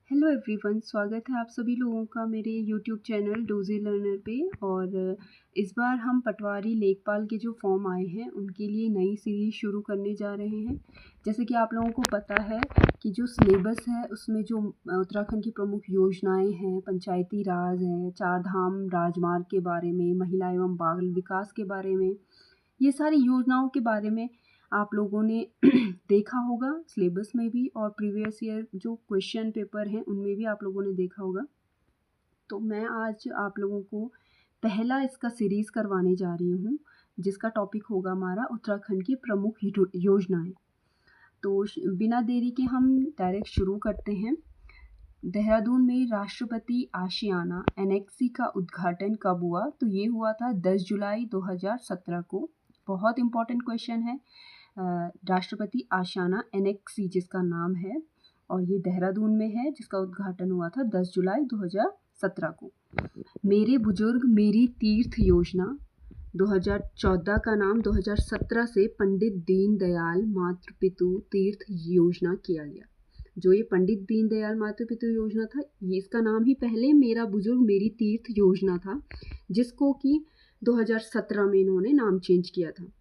Hello everyone, स्वागत है आप सभी लोगों का मेरे यूट्यूब चैनल डोजी लर्नर पे। और इस बार हम पटवारी लेखपाल के जो फॉर्म आए हैं उनके लिए नई सीरीज़ शुरू करने जा रहे हैं। जैसे कि आप लोगों को पता है कि जो सिलेबस है उसमें जो उत्तराखंड की प्रमुख योजनाएं हैं, पंचायती राज है, चार धाम राजमार्ग के बारे में, महिला एवं बाल विकास के बारे में, ये सारी योजनाओं के बारे में आप लोगों ने देखा होगा सिलेबस में भी, और प्रीवियस ईयर जो क्वेश्चन पेपर हैं उनमें भी आप लोगों ने देखा होगा। तो मैं आज आप लोगों को पहला इसका सीरीज़ करवाने जा रही हूँ, जिसका टॉपिक होगा हमारा उत्तराखंड की प्रमुख योजनाएं। तो बिना देरी के हम डायरेक्ट शुरू करते हैं। देहरादून में राष्ट्रपति आशियाना एनेक्सी का उद्घाटन कब हुआ? तो ये हुआ था 10 जुलाई 2017 को। बहुत इम्पोर्टेंट क्वेश्चन है। राष्ट्रपति आशियाना एनेक्सी जिसका नाम है, और ये देहरादून में है, जिसका उद्घाटन हुआ था 10 जुलाई 2017 को। मेरे बुजुर्ग मेरी तीर्थ योजना 2014 का नाम 2017 से पंडित दीनदयाल मातृपितु तीर्थ योजना किया गया। जो ये पंडित दीनदयाल मातृपितु योजना था, ये इसका नाम ही पहले मेरा बुजुर्ग मेरी तीर्थ योजना था, जिसको कि 2017 में इन्होंने नाम चेंज किया था।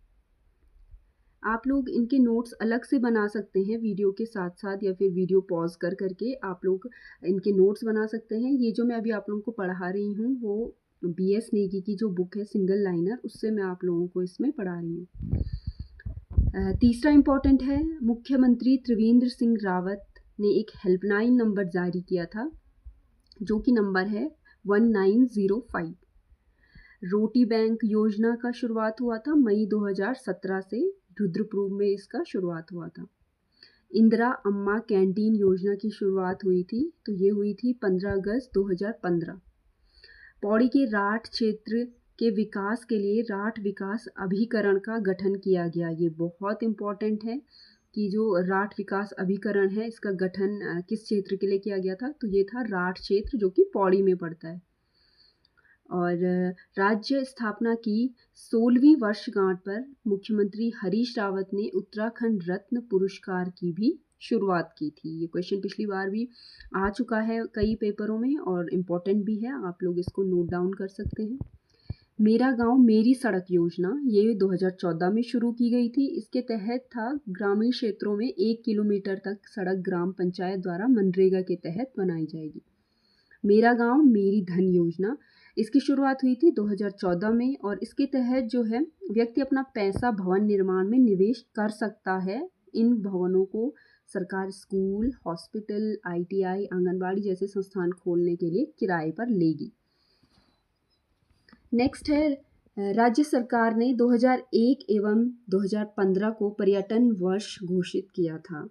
आप लोग इनके नोट्स अलग से बना सकते हैं वीडियो के साथ साथ, या फिर वीडियो पॉज कर करके आप लोग इनके नोट्स बना सकते हैं। ये जो मैं अभी आप लोगों को पढ़ा रही हूँ वो BS नेगी की जो बुक है सिंगल लाइनर, उससे मैं आप लोगों को इसमें पढ़ा रही हूँ। तीसरा इम्पॉर्टेंट है, मुख्यमंत्री त्रिवेंद्र सिंह रावत ने एक हेल्पलाइन नंबर जारी किया था, जो कि नंबर है 1905। रोटी बैंक योजना का शुरुआत हुआ था मई 2017 से, रुद्रपुर में इसका शुरुआत हुआ था। इंदिरा अम्मा कैंटीन योजना की शुरुआत हुई थी, तो ये हुई थी 15 अगस्त 2015। पौड़ी के राठ क्षेत्र के विकास के लिए राठ विकास अभिकरण का गठन किया गया। ये बहुत इम्पॉर्टेंट है कि जो राठ विकास अभिकरण है इसका गठन किस क्षेत्र के लिए किया गया था? तो ये था राठ क्षेत्र, जो कि पौड़ी में पड़ता है। और राज्य स्थापना की 16वीं वर्षगांठ पर मुख्यमंत्री हरीश रावत ने उत्तराखंड रत्न पुरस्कार की भी शुरुआत की थी। ये क्वेश्चन पिछली बार भी आ चुका है कई पेपरों में और इम्पोर्टेंट भी है, आप लोग इसको नोट डाउन कर सकते हैं। मेरा गांव मेरी सड़क योजना ये 2014 में शुरू की गई थी। इसके तहत था ग्रामीण क्षेत्रों में 1 किलोमीटर तक सड़क ग्राम पंचायत द्वारा मनरेगा के तहत बनाई जाएगी। मेरा गांव मेरी धन योजना, इसकी शुरुआत हुई थी 2014 में, और इसके तहत जो है व्यक्ति अपना पैसा भवन निर्माण में निवेश कर सकता है। इन भवनों को सरकार स्कूल, हॉस्पिटल, ITI, आंगनबाड़ी जैसे संस्थान खोलने के लिए किराए पर लेगी। नेक्स्ट है, राज्य सरकार ने 2001 एवं 2015 को पर्यटन वर्ष घोषित किया था।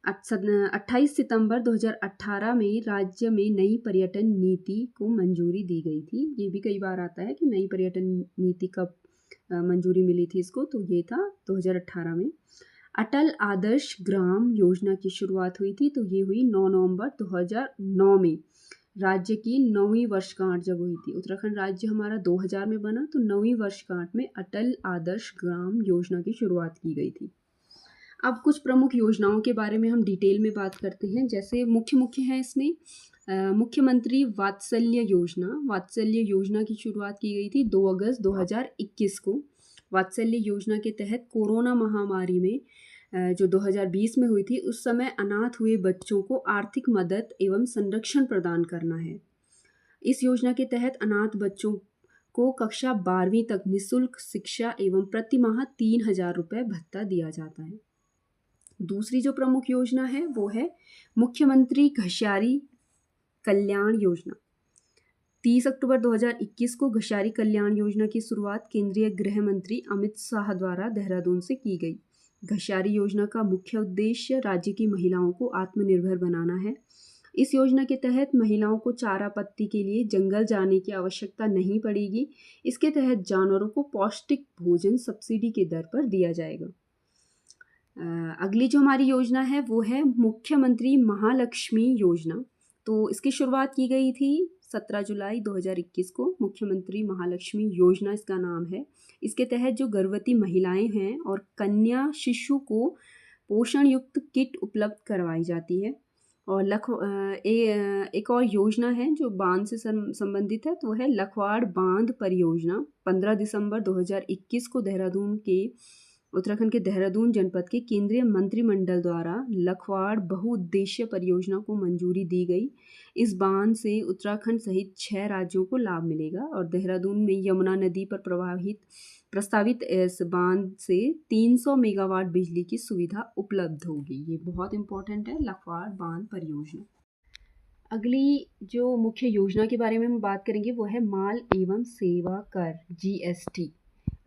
28 सितंबर 2018 में राज्य में नई पर्यटन नीति को मंजूरी दी गई थी। ये भी कई बार आता है कि नई पर्यटन नीति कब मंजूरी मिली थी इसको, तो ये था 2018 में। अटल आदर्श ग्राम योजना की शुरुआत हुई थी, तो ये हुई 9 नवंबर 2009 में। राज्य की 9वीं वर्षगांठ जब हुई थी, उत्तराखंड राज्य हमारा 2000 में बना, तो 9वीं वर्षगांठ में अटल आदर्श ग्राम योजना की शुरुआत की गई थी। अब कुछ प्रमुख योजनाओं के बारे में हम डिटेल में बात करते हैं। जैसे मुख्य हैं इसमें मुख्यमंत्री वात्सल्य योजना। वात्सल्य योजना की शुरुआत की गई थी 2 अगस्त 2021 को। वात्सल्य योजना के तहत कोरोना महामारी में जो 2020 में हुई थी, उस समय अनाथ हुए बच्चों को आर्थिक मदद एवं संरक्षण प्रदान करना है। इस योजना के तहत अनाथ बच्चों को कक्षा 12वीं तक निःशुल्क शिक्षा एवं प्रति माह 3000 रुपये भत्ता दिया जाता है। दूसरी जो प्रमुख योजना है वो है मुख्यमंत्री घषारी कल्याण योजना। 30 अक्टूबर 2021 को घषारी कल्याण योजना की शुरुआत केंद्रीय गृह मंत्री अमित शाह द्वारा देहरादून से की गई। घषारी योजना का मुख्य उद्देश्य राज्य की महिलाओं को आत्मनिर्भर बनाना है। इस योजना के तहत महिलाओं को चारा पत्ती के लिए जंगल जाने की आवश्यकता नहीं पड़ेगी। इसके तहत जानवरों को पौष्टिक भोजन सब्सिडी के दर पर दिया जाएगा। अगली जो हमारी योजना है वो है मुख्यमंत्री महालक्ष्मी योजना। तो इसकी शुरुआत की गई थी 17 जुलाई 2021 को। मुख्यमंत्री महालक्ष्मी योजना इसका नाम है। इसके तहत जो गर्भवती महिलाएं हैं और कन्या शिशु को पोषण युक्त किट उपलब्ध करवाई जाती है। और एक और योजना है जो बांध से संबंधित है, तो वो है लखवाड़ बांध परियोजना। 15 दिसंबर 2021 को उत्तराखंड के देहरादून जनपद के केंद्रीय मंत्रिमंडल द्वारा लखवाड़ बहुउद्देशीय परियोजना को मंजूरी दी गई। इस बांध से उत्तराखंड सहित 6 राज्यों को लाभ मिलेगा और देहरादून में यमुना नदी पर प्रस्तावित इस बांध से 300 मेगावाट बिजली की सुविधा उपलब्ध होगी। ये बहुत इंपॉर्टेंट है, लखवाड़ बांध परियोजना। अगली जो मुख्य योजना के बारे में हम बात करेंगे वो है माल एवं सेवा कर GST।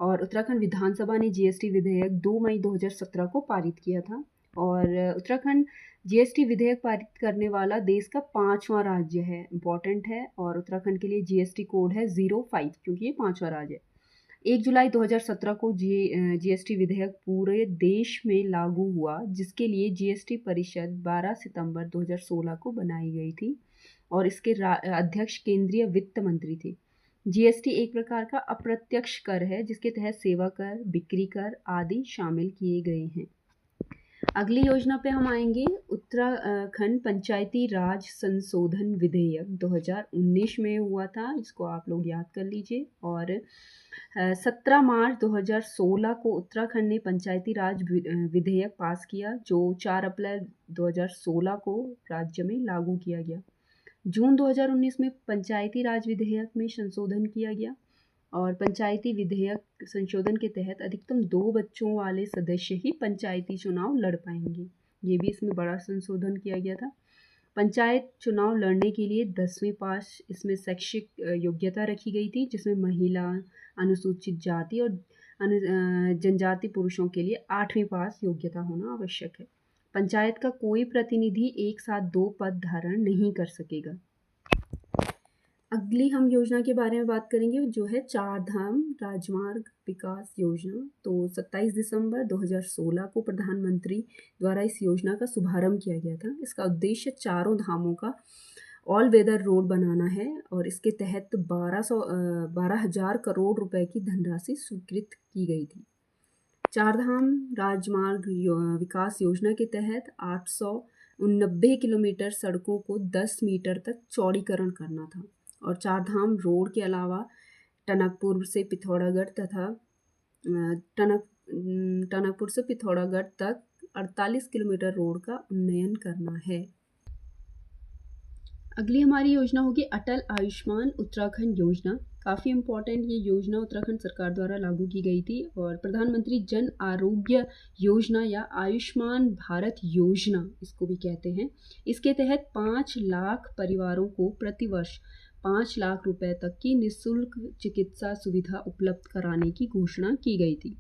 और उत्तराखंड विधानसभा ने GST विधेयक 2 मई 2017 को पारित किया था। और उत्तराखंड GST विधेयक पारित करने वाला देश का 5वां राज्य है, इम्पॉर्टेंट है। और उत्तराखंड के लिए GST कोड है 05, क्योंकि ये 5वां राज्य है। 1 जुलाई 2017 को GST विधेयक पूरे देश में लागू हुआ, जिसके लिए GST परिषद 12 सितंबर 2016 को बनाई गई थी और इसके अध्यक्ष केंद्रीय वित्त मंत्री थे। GST एक प्रकार का अप्रत्यक्ष कर है जिसके तहत सेवा कर, बिक्री कर आदि शामिल किए गए हैं। अगली योजना पे हम आएंगे, उत्तराखंड पंचायती राज संशोधन विधेयक 2019 में हुआ था, इसको आप लोग याद कर लीजिए। और 17 मार्च 2016 को उत्तराखंड ने पंचायती राज विधेयक पास किया, जो 4 अप्रैल 2016 को राज्य में लागू किया गया। जून 2019 में पंचायती राज विधेयक में संशोधन किया गया और पंचायती विधेयक संशोधन के तहत अधिकतम 2 बच्चों वाले सदस्य ही पंचायती चुनाव लड़ पाएंगे। ये भी इसमें बड़ा संशोधन किया गया था। पंचायत चुनाव लड़ने के लिए 10वीं पास इसमें शैक्षिक योग्यता रखी गई थी, जिसमें महिला, अनुसूचित जाति और जनजाति पुरुषों के लिए 8वीं पास योग्यता होना आवश्यक है। पंचायत का कोई प्रतिनिधि एक साथ 2 पद धारण नहीं कर सकेगा। अगली हम योजना के बारे में बात करेंगे जो है चार धाम राजमार्ग विकास योजना। तो 27 दिसंबर 2016 को प्रधानमंत्री द्वारा इस योजना का शुभारंभ किया गया था। इसका उद्देश्य चारों धामों का ऑल वेदर रोड बनाना है और इसके तहत 12,000 करोड़ रुपए की धनराशि स्वीकृत की गई थी। चारधाम राजमार्ग विकास योजना के तहत 890 किलोमीटर सड़कों को 10 मीटर तक चौड़ीकरण करना था और चारधाम रोड के अलावा टनकपुर से पिथौरागढ़ तक 48 किलोमीटर रोड का उन्नयन करना है। अगली हमारी योजना होगी अटल आयुष्मान उत्तराखंड योजना। काफ़ी इम्पॉर्टेंट ये योजना उत्तराखंड सरकार द्वारा लागू की गई थी और प्रधानमंत्री जन आरोग्य योजना या आयुष्मान भारत योजना इसको भी कहते हैं। इसके तहत 5 लाख परिवारों को प्रतिवर्ष 5 लाख रुपए तक की निःशुल्क चिकित्सा सुविधा उपलब्ध कराने की घोषणा की गई थी।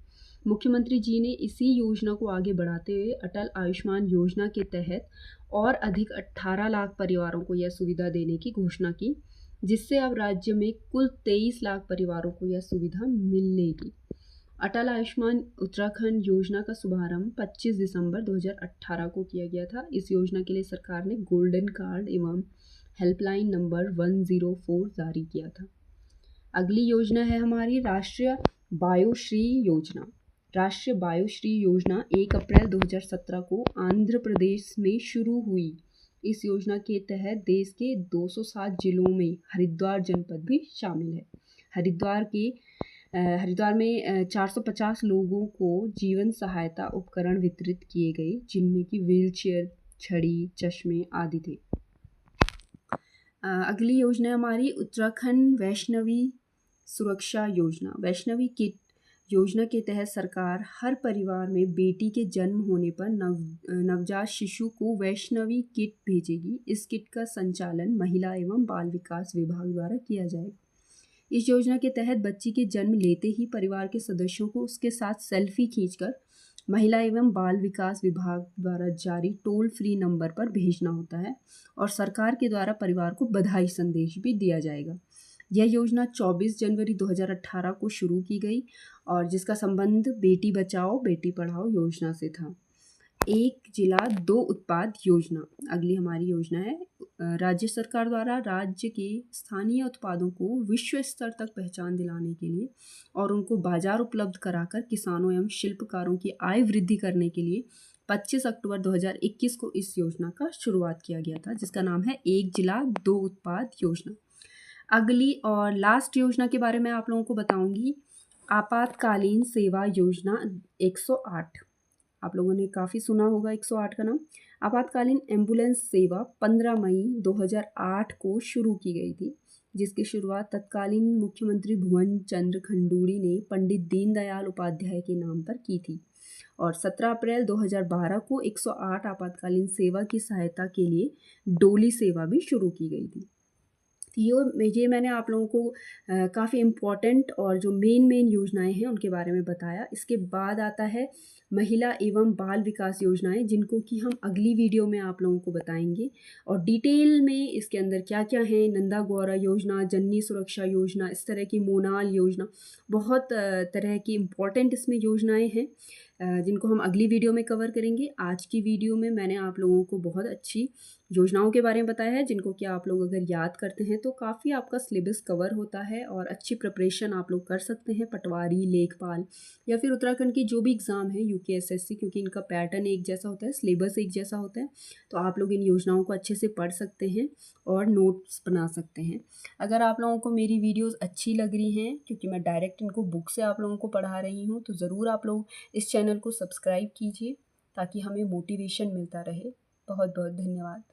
मुख्यमंत्री जी ने इसी योजना को आगे बढ़ाते हुए अटल आयुष्मान योजना के तहत और अधिक 18 लाख परिवारों को यह सुविधा देने की घोषणा की, जिससे अब राज्य में कुल 23 लाख परिवारों को यह सुविधा मिलेगी। अटल आयुष्मान उत्तराखंड योजना का शुभारंभ 25 दिसंबर 2018 को किया गया था। इस योजना के लिए सरकार ने गोल्डन कार्ड एवं हेल्पलाइन नंबर 104 जारी किया था। अगली योजना है हमारी राष्ट्रीय बायोश्री योजना। राष्ट्रीय बायोश्री योजना 1 अप्रैल 2017 को आंध्र प्रदेश में शुरू हुई। इस योजना के तहत देश के 207 जिलों में हरिद्वार जनपद भी शामिल है। हरिद्वार में 450 लोगों को जीवन सहायता उपकरण वितरित किए गए, जिनमें कि व्हीलचेयर, छड़ी, चश्मे आदि थे। अगली योजना हमारी उत्तराखंड वैष्णवी सुरक्षा योजना। वैष्णवी किट योजना के तहत सरकार हर परिवार में बेटी के जन्म होने पर नवजात शिशु को वैष्णवी किट भेजेगी। इस किट का संचालन महिला एवं बाल विकास विभाग द्वारा किया जाएगा। इस योजना के तहत बच्ची के जन्म लेते ही परिवार के सदस्यों को उसके साथ सेल्फी खींचकर महिला एवं बाल विकास विभाग द्वारा जारी टोल फ्री नंबर पर भेजना होता है और सरकार के द्वारा परिवार को बधाई संदेश भी दिया जाएगा। यह योजना 24 जनवरी 2018 को शुरू की गई और जिसका संबंध बेटी बचाओ बेटी पढ़ाओ योजना से था। एक जिला 2 उत्पाद योजना अगली हमारी योजना है। राज्य सरकार द्वारा राज्य के स्थानीय उत्पादों को विश्व स्तर तक पहचान दिलाने के लिए और उनको बाजार उपलब्ध कराकर किसानों एवं शिल्पकारों की आय वृद्धि करने के लिए 25 अक्टूबर 2021 को इस योजना का शुरुआत किया गया था, जिसका नाम है एक जिला दो उत्पाद योजना। अगली और लास्ट योजना के बारे में आप लोगों को बताऊंगी, आपातकालीन सेवा योजना 108। आप लोगों ने काफ़ी सुना होगा 108 का नाम। आपातकालीन एम्बुलेंस सेवा 15 मई 2008 को शुरू की गई थी, जिसकी शुरुआत तत्कालीन मुख्यमंत्री भुवन चंद्र खंडूड़ी ने पंडित दीनदयाल उपाध्याय के नाम पर की थी। और 17 अप्रैल 2012 को 108 आपातकालीन सेवा की सहायता के लिए डोली सेवा भी शुरू की गई थी। ये मैंने आप लोगों को काफ़ी इम्पॉर्टेंट और जो मेन योजनाएं हैं उनके बारे में बताया। इसके बाद आता है महिला एवं बाल विकास योजनाएं, जिनको कि हम अगली वीडियो में आप लोगों को बताएंगे और डिटेल में इसके अंदर क्या क्या है। नंदा गौरा योजना, जननी सुरक्षा योजना, इस तरह की मोनाल योजना, बहुत तरह की इम्पॉर्टेंट इसमें योजनाएं हैं जिनको हम अगली वीडियो में कवर करेंगे। आज की वीडियो में मैंने आप लोगों को बहुत अच्छी योजनाओं के बारे में बताया है, जिनको कि आप लोग अगर याद करते हैं तो काफ़ी आपका सिलेबस कवर होता है और अच्छी प्रिपरेशन आप लोग कर सकते हैं पटवारी, लेखपाल या फिर उत्तराखंड की जो भी एग्ज़ाम है UPSSC, क्योंकि इनका पैटर्न एक जैसा होता है, सिलेबस एक जैसा होता है। तो आप लोग इन योजनाओं को अच्छे से पढ़ सकते हैं और नोट्स बना सकते हैं। अगर आप लोगों को मेरी वीडियोज़ अच्छी लग रही हैं, क्योंकि मैं डायरेक्ट इनको बुक से आप लोगों को पढ़ा रही हूँ, तो ज़रूर आप लोग इस चैनल को सब्सक्राइब कीजिए ताकि हमें मोटिवेशन मिलता रहे। बहुत बहुत धन्यवाद।